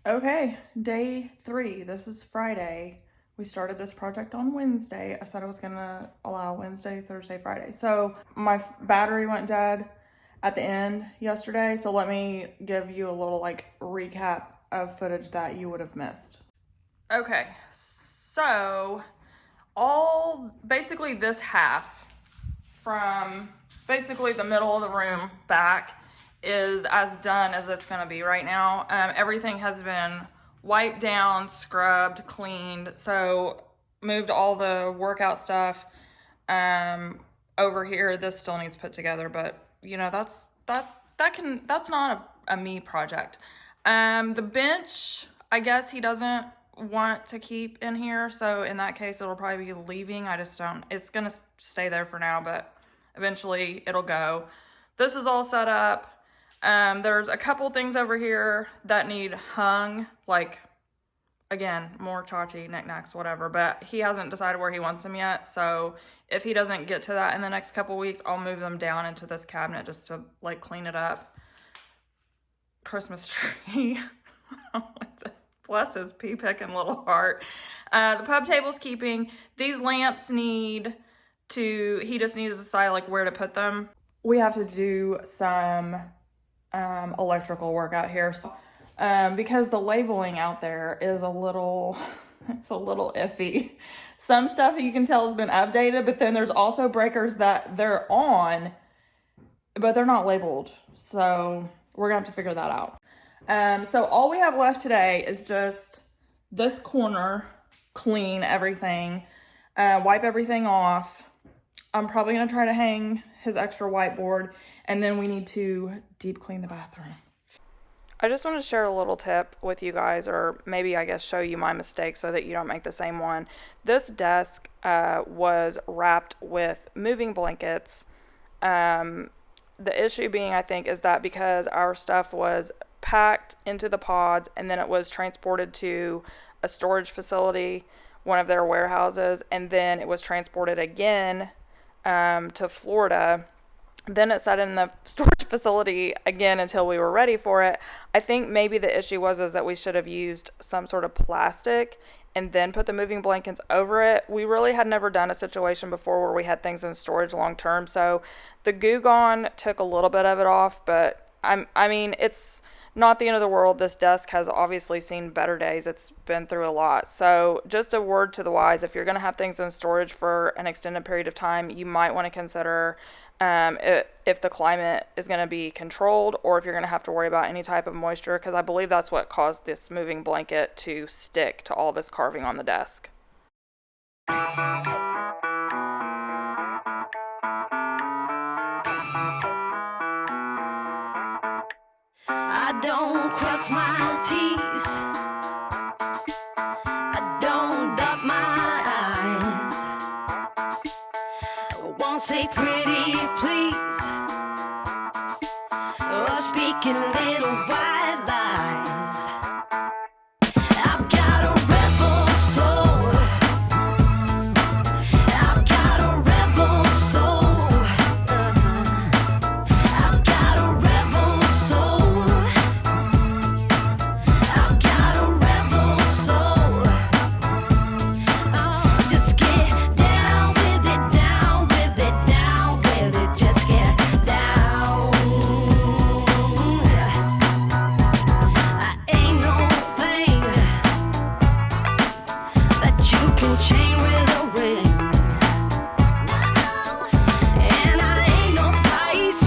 Okay, day 3. This is Friday. We started this project on Wednesday. I said I was gonna allow Wednesday, Thursday, Friday. So my battery went dead at the end yesterday. So let me give you a little recap of footage that you would have missed. Okay, so basically this half from basically the middle of the room back is as done as it's going to be right now. Everything has been wiped down, scrubbed, cleaned. So moved all the workout stuff over here. This still needs put together, but you know, that's not a me project. The bench, I guess he doesn't want to keep in here, so in that case it'll probably be leaving. It's gonna stay there for now, but eventually it'll go. This is all set up. There's a couple things over here that need hung, like, again, more Chachi, knickknacks, whatever, but he hasn't decided where he wants them yet, so if he doesn't get to that in the next couple weeks, I'll move them down into this cabinet just to, like, clean it up. Christmas tree. Bless his pea-picking little heart. The pub table's keeping. These lamps he just needs to decide, like, where to put them. We have to do some electrical work out here. So, because the labeling out there is it's a little iffy. Some stuff you can tell has been updated, but then there's also breakers that they're on, but they're not labeled. So we're gonna have to figure that out. So all we have left today is just this corner, clean everything, wipe everything off. I'm probably going to try to hang his extra whiteboard, and then we need to deep clean the bathroom. I just want to share a little tip with you guys, or maybe I guess show you my mistake so that you don't make the same one. This desk was wrapped with moving blankets. The issue being, I think, is that because our stuff was packed into the pods and then it was transported to a storage facility, one of their warehouses, and then it was transported again to Florida. Then it sat in the storage facility again until we were ready for it. I think maybe the issue was that we should have used some sort of plastic and then put the moving blankets over it. We really had never done a situation before where we had things in storage long term, so the Goo Gone took a little bit of it off, but I mean, it's not the end of the world. This desk has obviously seen better days. It's been through a lot. So just a word to the wise, if you're going to have things in storage for an extended period of time, you might want to consider if the climate is going to be controlled, or if you're going to have to worry about any type of moisture, because I believe that's what caused this moving blanket to stick to all this carving on the desk. I don't cross my T's, I don't dot my I's, I won't say pretty please, or speaking little white lies. I've got a rebel soul, I've got a rebel soul, I've got a rebel soul, I've got a rebel soul. Oh, just get down with it, down with it, down with it, just get down. I ain't no thing that you can chain with a ring, and I ain't no price.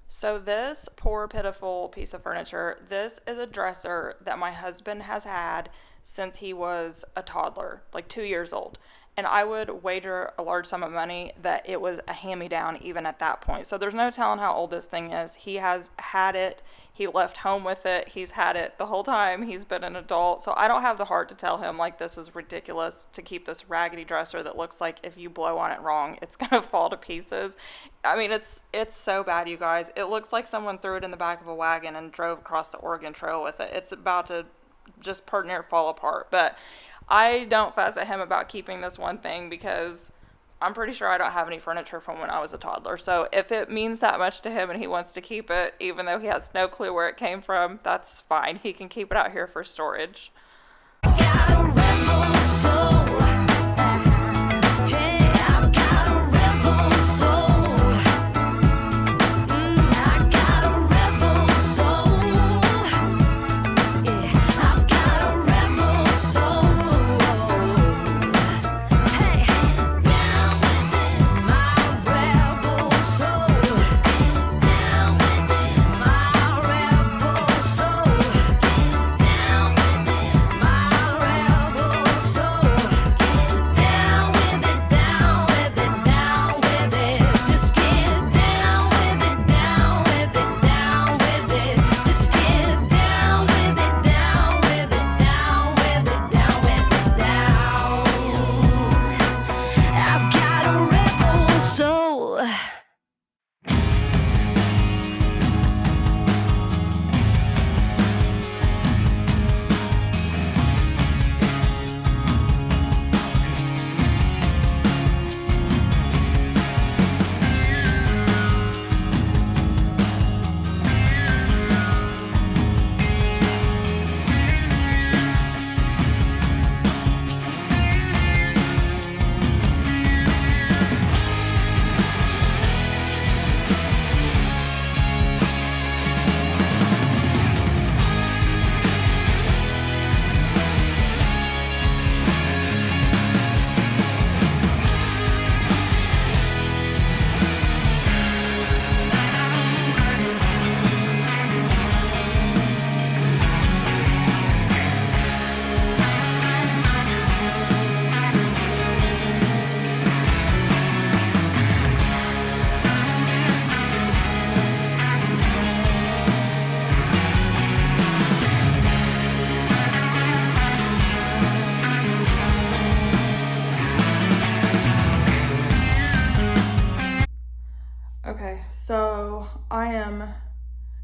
So this poor pitiful piece of furniture, this is a dresser that my husband has had since he was a toddler, like 2 years old. And I would wager a large sum of money that it was a hand-me-down even at that point. So there's no telling how old this thing is. He has had it. He left home with it. He's had it the whole time he's been an adult. So I don't have the heart to tell him, like, this is ridiculous to keep this raggedy dresser that looks like if you blow on it wrong, it's going to fall to pieces. I mean, it's so bad, you guys. It looks like someone threw it in the back of a wagon and drove across the Oregon Trail with it. It's about to just near fall apart. But I don't fuss at him about keeping this one thing because I'm pretty sure I don't have any furniture from when I was a toddler. So if it means that much to him and he wants to keep it, even though he has no clue where it came from, that's fine. He can keep it out here for storage. Got a rebel soul. Hey, I've got a rebel soul. I got a rebel soul. Yeah, I've got a rebel soul. Hey, down with it, my rebel soul. Down with it, my rebel soul. Down with it, my rebel soul. Down with it, down with it, down with it. Just get down with it, down with it, down with it. Just get down with it, down with it, down with it, down with it, down. I've got a rebel soul. Okay, so I am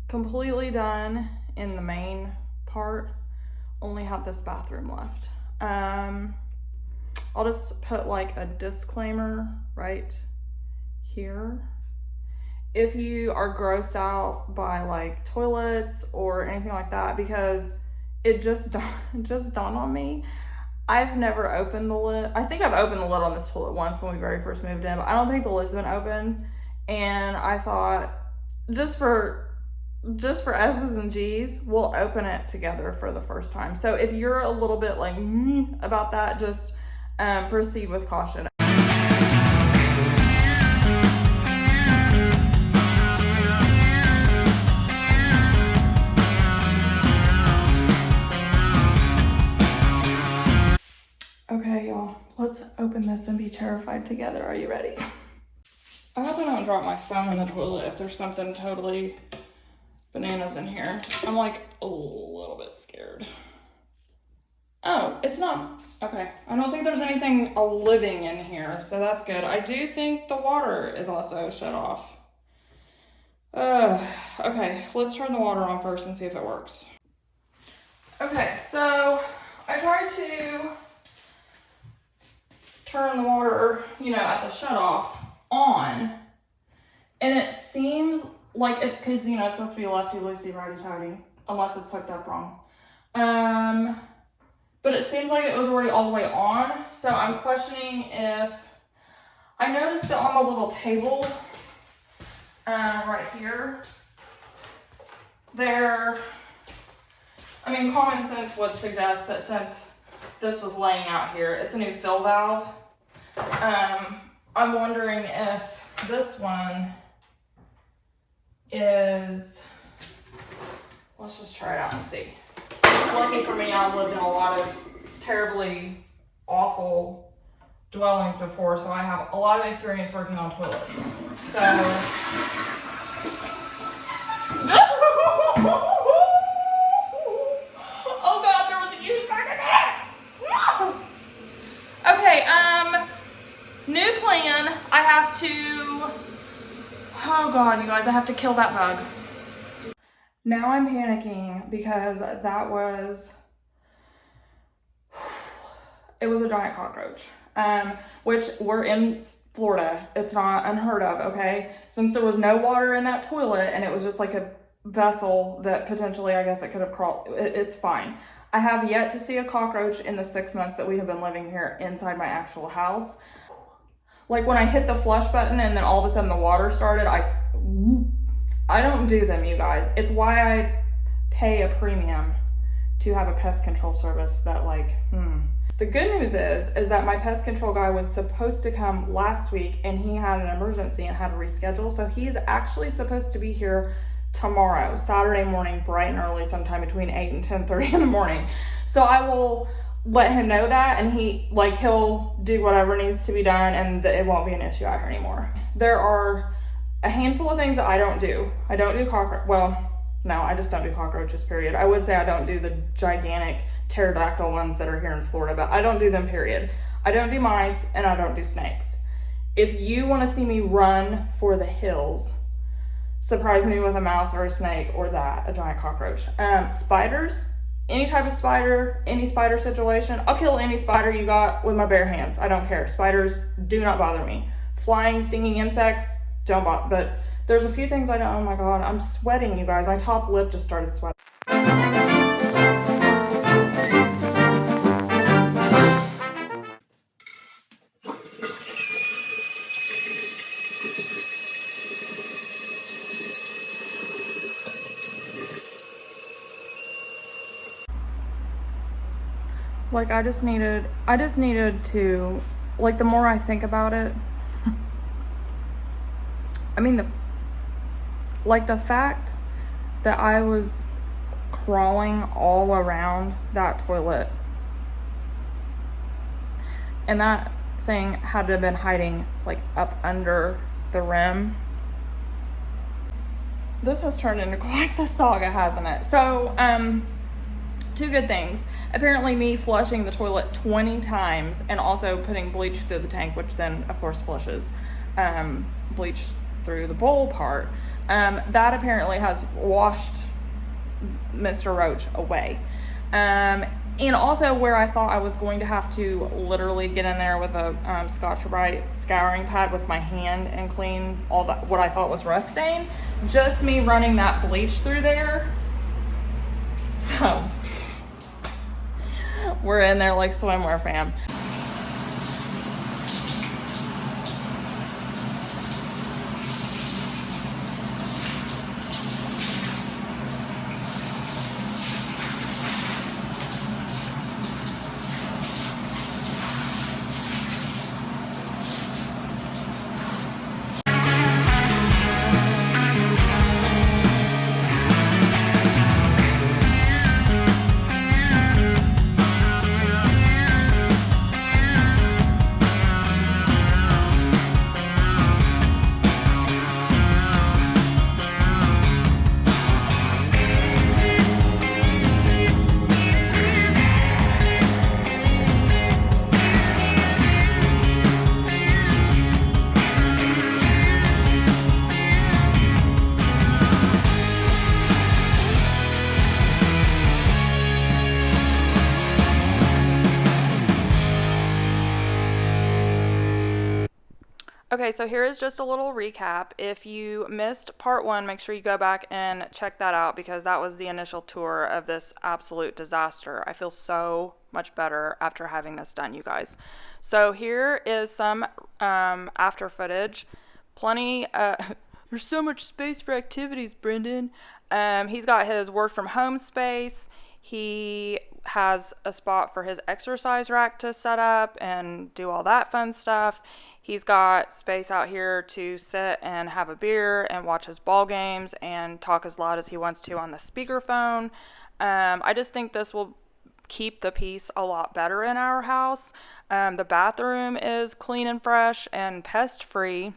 completely done in the main part. Only have this bathroom left. I'll just put like a disclaimer right here. If you are grossed out by like toilets or anything like that, because it just dawned on me, I've never opened the lid. I think I've opened the lid on this toilet once when we very first moved in, but I don't think the lid's been open. And I thought, just for S's and G's, we'll open it together for the first time. So if you're a little bit like about that, just proceed with caution. Okay, y'all, let's open this and be terrified together. Are you ready? I hope I don't drop my phone in the toilet if there's something totally bananas in here. I'm like a little bit scared. Oh, it's not. Okay, I don't think there's anything living in here, so that's good. I do think the water is also shut off. Okay, let's turn the water on first and see if it works. Okay, so I tried to turn the water, at the shut off on, and it seems like it, because it's supposed to be lefty loosey righty tighty unless it's hooked up wrong, but it seems like it was already all the way on. So I'm questioning if I noticed that on the little table right here there, common sense would suggest that since this was laying out here, it's a new fill valve. I'm wondering if this one is, let's just try it out and see. Lucky for me, I've lived in a lot of terribly awful dwellings before, so I have a lot of experience working on toilets. So, oh God, there was a huge back in there. Okay, new plan. I have to, oh God, you guys, I have to kill that bug. Now I'm panicking because it was a giant cockroach. which we're in Florida. It's not unheard of, okay? Since there was no water in that toilet and it was just like a vessel that potentially, I guess it could have crawled, it's fine. I have yet to see a cockroach in the 6 months that we have been living here inside my actual house. Like when I hit the flush button and then all of a sudden the water started, I don't do them, you guys. It's why I pay a premium to have a pest control service that The good news is that my pest control guy was supposed to come last week and he had an emergency and had to reschedule. So he's actually supposed to be here tomorrow, Saturday morning, bright and early, sometime between 8 and 10:30 in the morning. So I will let him know that, and he'll do whatever needs to be done, and it won't be an issue out here anymore. There are a handful of things that I don't do. I don't do I just don't do cockroaches, period. I would say I don't do the gigantic pterodactyl ones that are here in Florida, but I don't do them, period. I don't do mice, and I don't do snakes. If you want to see me run for the hills, surprise me with a mouse or a snake or a giant cockroach. Spiders, any type of spider, any spider situation, I'll kill any spider you got with my bare hands. I don't care. Spiders do not bother me. Flying, stinging insects, don't bother. But there's a few things I don't. Oh my God, I'm sweating, you guys. My top lip just started sweating. Like I just needed to, the more I think about it, I mean, the fact that I was crawling all around that toilet and that thing had to have been hiding up under the rim. This has turned into quite the saga, hasn't it? So, two good things. Apparently me flushing the toilet 20 times and also putting bleach through the tank, which then of course flushes bleach through the bowl part, that apparently has washed Mr. Roach away. And also where I thought I was going to have to literally get in there with a Scotch-Brite scouring pad with my hand and clean all that, what I thought was rust stain, just me running that bleach through there. So we're in there like swimwear, fam. Okay, so here is just a little recap. If you missed part 1, make sure you go back and check that out because that was the initial tour of this absolute disaster. I feel so much better after having this done, you guys. So here is some after footage. Plenty, there's so much space for activities, Brendan. He's got his work from home space. He has a spot for his exercise rack to set up and do all that fun stuff. He's got space out here to sit and have a beer and watch his ball games and talk as loud as he wants to on the speakerphone. I just think this will keep the peace a lot better in our house. The bathroom is clean and fresh and pest free.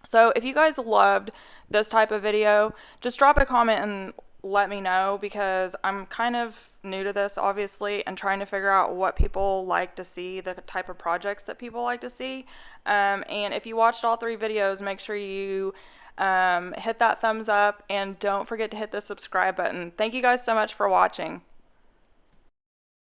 So if you guys loved this type of video, just drop a comment and let me know because I'm kind of new to this, obviously, and trying to figure out what people like to see, the type of projects that people like to see. And if you watched all 3 videos, make sure you hit that thumbs up and don't forget to hit the subscribe button. Thank you guys so much for watching.